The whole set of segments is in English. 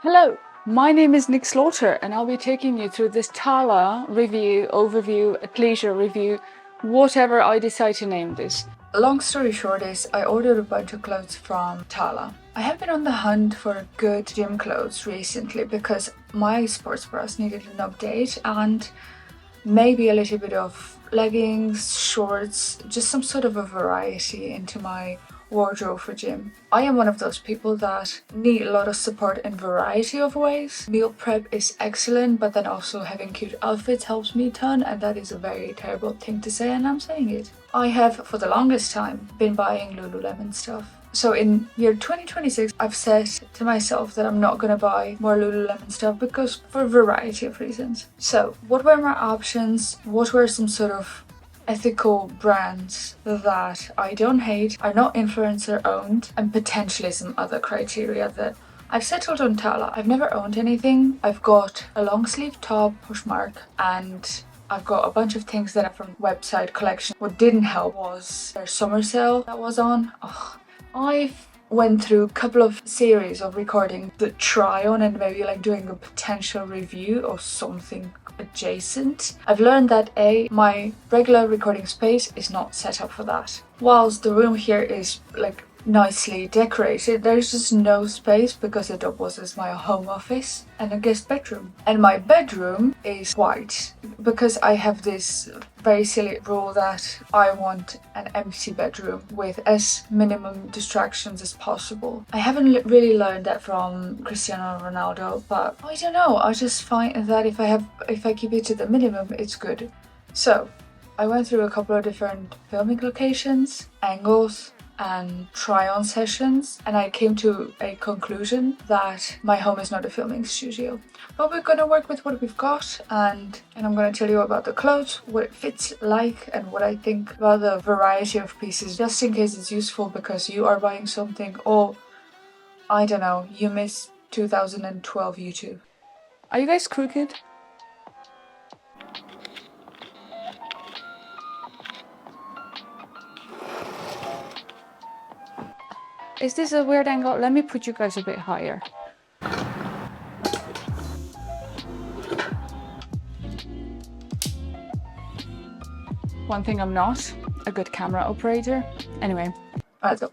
Hello, my name is Nick Slaughter and I'll be taking you through this TALA review, overview, athleisure review, whatever I decide to name this. Long story short is I ordered a bunch of clothes from TALA. I have been on the hunt for good gym clothes recently because my sports bras needed an update and maybe a little bit of leggings, shorts, just some sort of a variety into my wardrobe for gym. I am one of those people that need a lot of support in variety of ways. Meal prep is excellent, but then also having cute outfits helps me a ton, and that is a very terrible thing to say, and I'm saying it. I have for the longest time been buying Lululemon stuff. So in year 2026, I've said to myself that I'm not gonna buy more Lululemon stuff because for a variety of reasons. So what were my options? What were some sort of ethical brands that I don't hate, are not influencer owned, and potentially some other criteria that I've settled on TALA. I've never owned anything. I've got a long sleeve top, Poshmark, and I've got a bunch of things that are from website collection. What didn't help was their summer sale that was on. I've went through a couple of series of recording the try on and maybe like doing a potential review or something adjacent. I've learned that my regular recording space is not set up for that. Whilst the room here is like nicely decorated, there's just no space because it was as my home office and a guest bedroom. And my bedroom is white because I have this very silly rule that I want an empty bedroom with as minimum distractions as possible. I haven't really learned that from Cristiano Ronaldo, but I don't know, I just find that if I keep it to the minimum, it's good. So I went through a couple of different filming locations, angles, and try-on sessions, and I came to a conclusion that my home is not a filming studio. But we're gonna work with what we've got, and I'm gonna tell you about the clothes, what it fits like, and what I think about the variety of pieces, just in case it's useful because you are buying something, or I don't know, you miss 2012 YouTube. Are you guys crooked? Is this a weird angle? Let me put you guys a bit higher. One thing I'm not, a good camera operator. Anyway, let's go.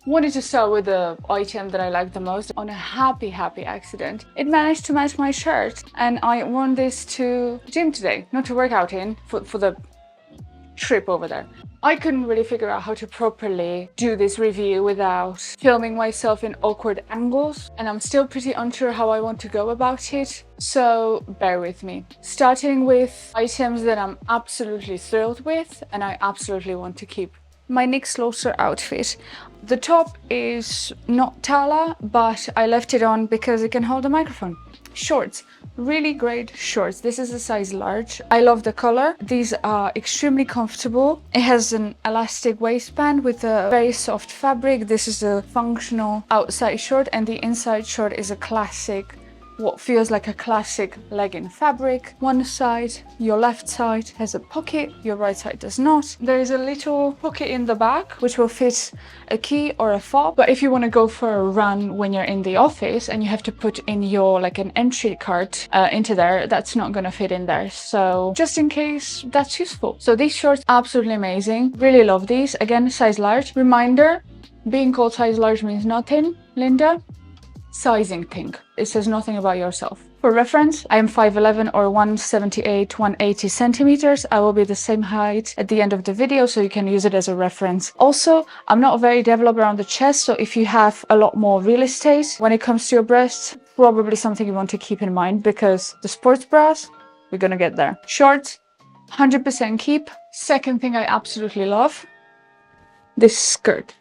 Wanted to start with the item that I like the most. On a happy accident, it managed to match my shirt, and I worn this to gym today, not to work out in, for the trip over there. I couldn't really figure out how to properly do this review without filming myself in awkward angles, and I'm still pretty unsure how I want to go about it, so bear with me. Starting with items that I'm absolutely thrilled with and I absolutely want to keep. My Nick Slaughter outfit. The top is not TALA, but I left it on because it can hold a microphone. Shorts, really great shorts. This is a size large. I love the color. These are extremely comfortable. It has an elastic waistband with a very soft fabric. This is a functional outside short, and the inside short is a classic, what feels like a classic legging fabric. One side, your left side, has a pocket, your right side does not. There is a little pocket in the back which will fit a key or a fob, but if you want to go for a run when you're in the office and you have to put in your like an entry card into there, that's not gonna fit in there, so just in case, that's useful. So these shorts, absolutely amazing, really love these. Again, size large. Reminder, being called size large means nothing, Linda. Sizing thing. It says nothing about yourself. For reference, I am 5'11" or 178, 180 centimeters. I will be the same height at the end of the video, so you can use it as a reference. Also, I'm not very developed around the chest, so if you have a lot more real estate when it comes to your breasts, probably something you want to keep in mind, because the sports bras, we're gonna get there. Shorts, 100% keep. Second thing I absolutely love, this skirt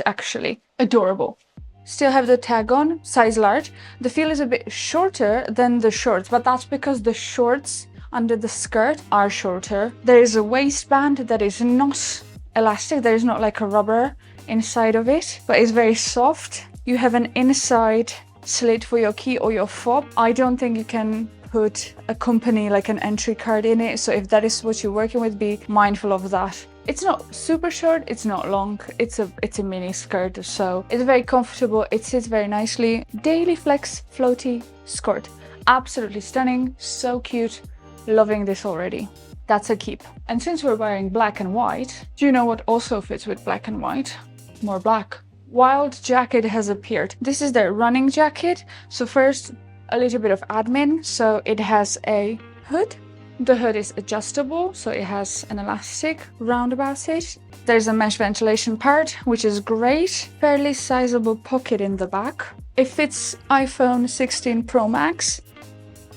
actually, adorable. Still have the tag on, size large. The feel is a bit shorter than the shorts, but that's because the shorts under the skirt are shorter. There is a waistband that is not elastic. There is not like a rubber inside of it, but it's very soft. You have an inside slit for your key or your fob. I don't think you can put a company like an entry card in it, so if that is what you're working with, be mindful of that. It's not super short, it's not long, it's a mini skirt, so it's very comfortable, it sits very nicely. Daily flex floaty skirt. Absolutely stunning, so cute, loving this already. That's a keep. And since we're wearing black and white, do you know what also fits with black and white? More black. Wild jacket has appeared. This is their running jacket. So first, a little bit of admin. So it has a hood. The hood is adjustable, so it has an elastic round about it. There's a mesh ventilation part, which is great. Fairly sizable pocket in the back. It fits iPhone 16 Pro Max,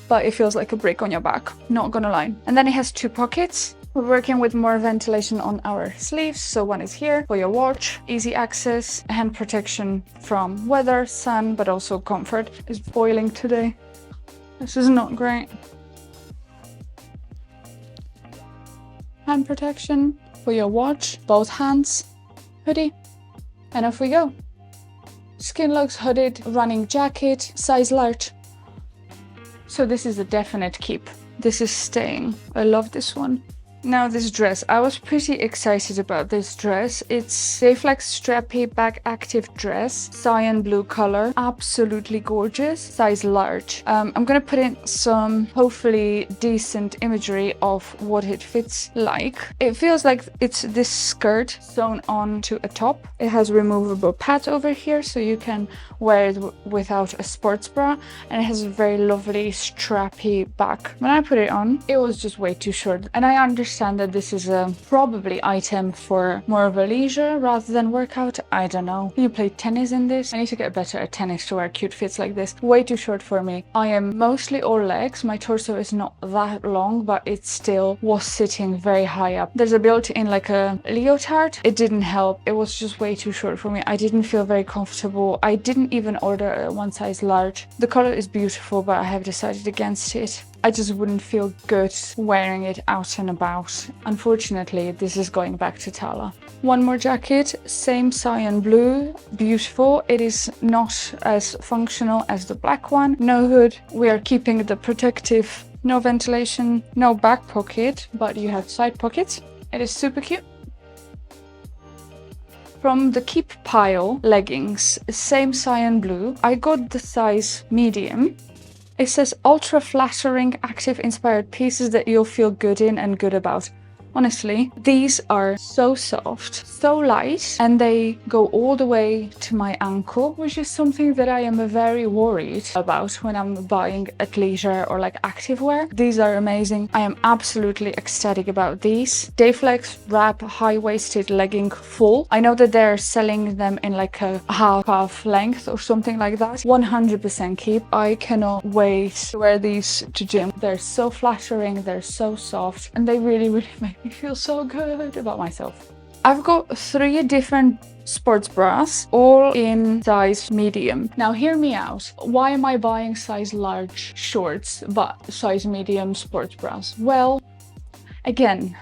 but it feels like a brick on your back, not gonna lie. And then it has 2 pockets. We're working with more ventilation on our sleeves, so one is here for your watch, easy access, hand protection from weather, sun, but also comfort. It's boiling today. This is not great. Hand protection for your watch, both hands, hoodie, and off we go. Skin looks hooded, running jacket, size large. So this is a definite keep. This is staying. I love this one. Now this dress, I was pretty excited about this dress. It's a flex strappy back active dress, cyan blue color, absolutely gorgeous, size large. I'm gonna put in some hopefully decent imagery of what it fits like. It feels like it's this skirt sewn onto a top. It has removable pads over here, so you can wear it without a sports bra, and it has a very lovely strappy back. When I put it on, it was just way too short, and I understand that this is a probably item for more of a leisure rather than workout. I don't know. You play tennis in this? I need to get better at tennis to wear cute fits like this. Way too short for me. I am mostly all legs. My torso is not that long, but it still was sitting very high up. There's a built-in like a leotard. It didn't help. It was just way too short for me. I didn't feel very comfortable. I didn't even order a one size large. The color is beautiful, but I have decided against it. I just wouldn't feel good wearing it out and about. Unfortunately, this is going back to TALA. One more jacket, same cyan blue, beautiful. It is not as functional as the black one. No hood. We are keeping the protective, no ventilation, no back pocket, but you have side pockets. It is super cute. From the keep pile, leggings, same cyan blue. I got the size medium. It says ultra flattering, active inspired pieces that you'll feel good in and good about. Honestly, these are so soft, so light, and they go all the way to my ankle, which is something that I am very worried about when I'm buying athleisure or like activewear. These are amazing. I am absolutely ecstatic about these. Dayflex wrap high-waisted legging full. I know that they're selling them in like a half length or something like that. 100% keep. I cannot wait to wear these to gym. They're so flattering, they're so soft, and they really make me feel so good about myself. I've got 3 different sports bras, all in size medium. Now hear me out. Why am I buying size large shorts but size medium sports bras? Well, again,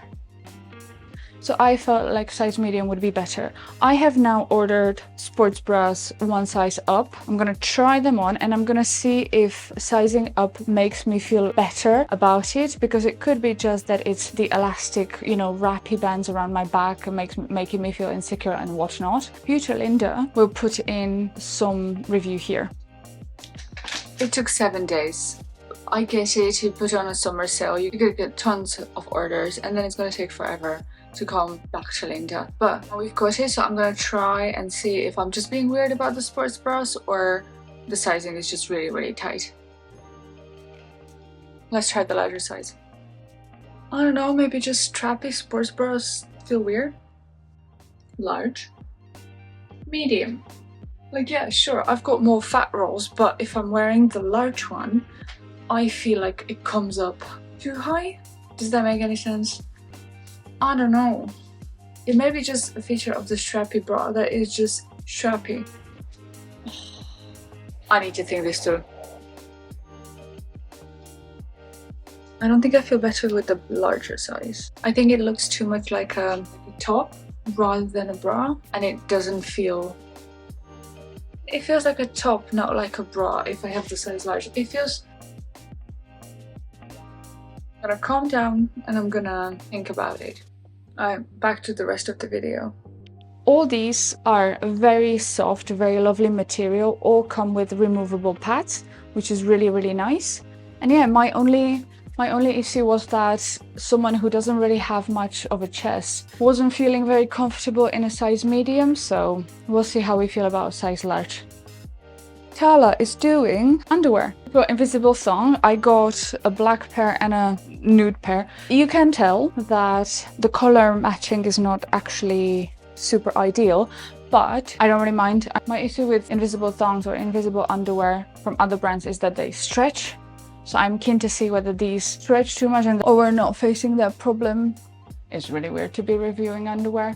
so I felt like size medium would be better. I have now ordered sports bras one size up. I'm gonna try them on and I'm gonna see if sizing up makes me feel better about it, because it could be just that it's the elastic, you know, wrappy bands around my back and making me feel insecure and whatnot. Future Linda will put in some review here. It took 7 days. I get it, you put on a summer sale, you could get tons of orders, and then it's gonna take forever to come back to Linda. But we've got it, so I'm gonna try and see if I'm just being weird about the sports bras or the sizing is just really tight. Let's try the larger size. I don't know, maybe just strappy sports bras feel weird. Large. Medium. Like, yeah, sure, I've got more fat rolls, but if I'm wearing the large one, I feel like it comes up too high. Does that make any sense? I don't know. It may be just a feature of the strappy bra that is just strappy. I need to think this through. I don't think I feel better with the larger size. I think it looks too much like a top rather than a bra, and it doesn't feel... It feels like a top, not like a bra if I have the size large. It feels... I'm gonna calm down and I'm gonna think about it. Back to the rest of the video. All these are very soft, very lovely material, all come with removable pads, which is really, really nice. And yeah, my only issue was that someone who doesn't really have much of a chest wasn't feeling very comfortable in a size medium, so we'll see how we feel about a size large. TALA is doing underwear. For Invisible Thong, I got a black pair and a nude pair. You can tell that the color matching is not actually super ideal, but I don't really mind. My issue with invisible thongs or invisible underwear from other brands is that they stretch. So I'm keen to see whether these stretch too much or we're not facing that problem. It's really weird to be reviewing underwear.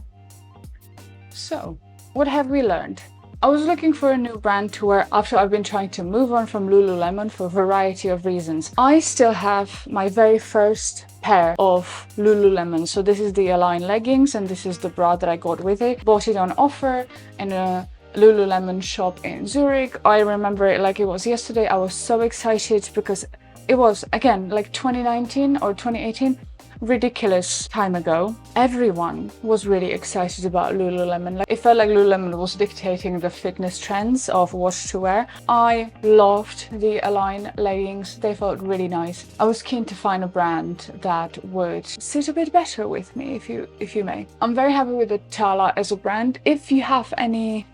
So, what have we learned? I was looking for a new brand to wear after I've been trying to move on from Lululemon for a variety of reasons. I still have my very first pair of Lululemon. So this is the Align leggings and this is the bra that I got with it. Bought it on offer in a Lululemon shop in Zurich. I remember it like it was yesterday. I was so excited because it was, again, like 2019 or 2018. Ridiculous time ago. Everyone was really excited about Lululemon. Like, it felt like Lululemon was dictating the fitness trends of what to wear. I loved the Align leggings. They felt really nice. I was keen to find a brand that would sit a bit better with me, if you may. I'm very happy with the TALA as a brand. If you have any,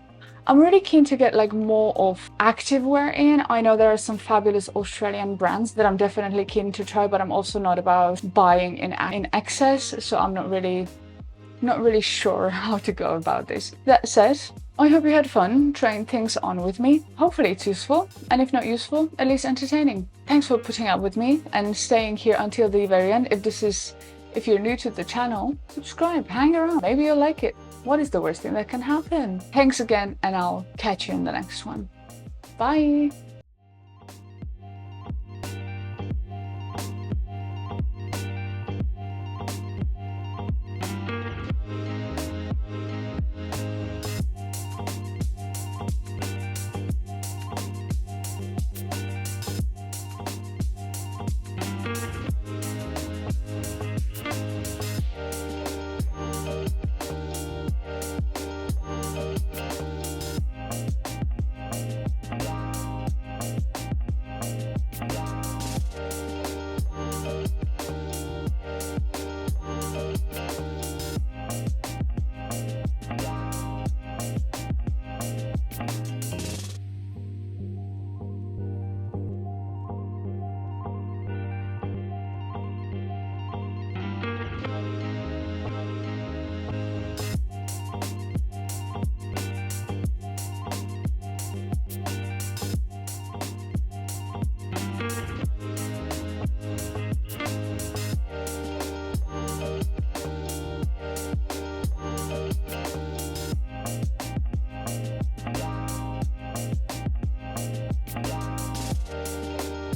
I'm really keen to get like more of activewear in. I know there are some fabulous Australian brands that I'm definitely keen to try, but I'm also not about buying in excess, so I'm not really sure how to go about this. That said, I hope you had fun trying things on with me. Hopefully it's useful, and if not useful, at least entertaining. Thanks for putting up with me and staying here until the very end. If you're new to the channel, subscribe, hang around, maybe you'll like it. What is the worst thing that can happen? Thanks again, and I'll catch you in the next one. Bye!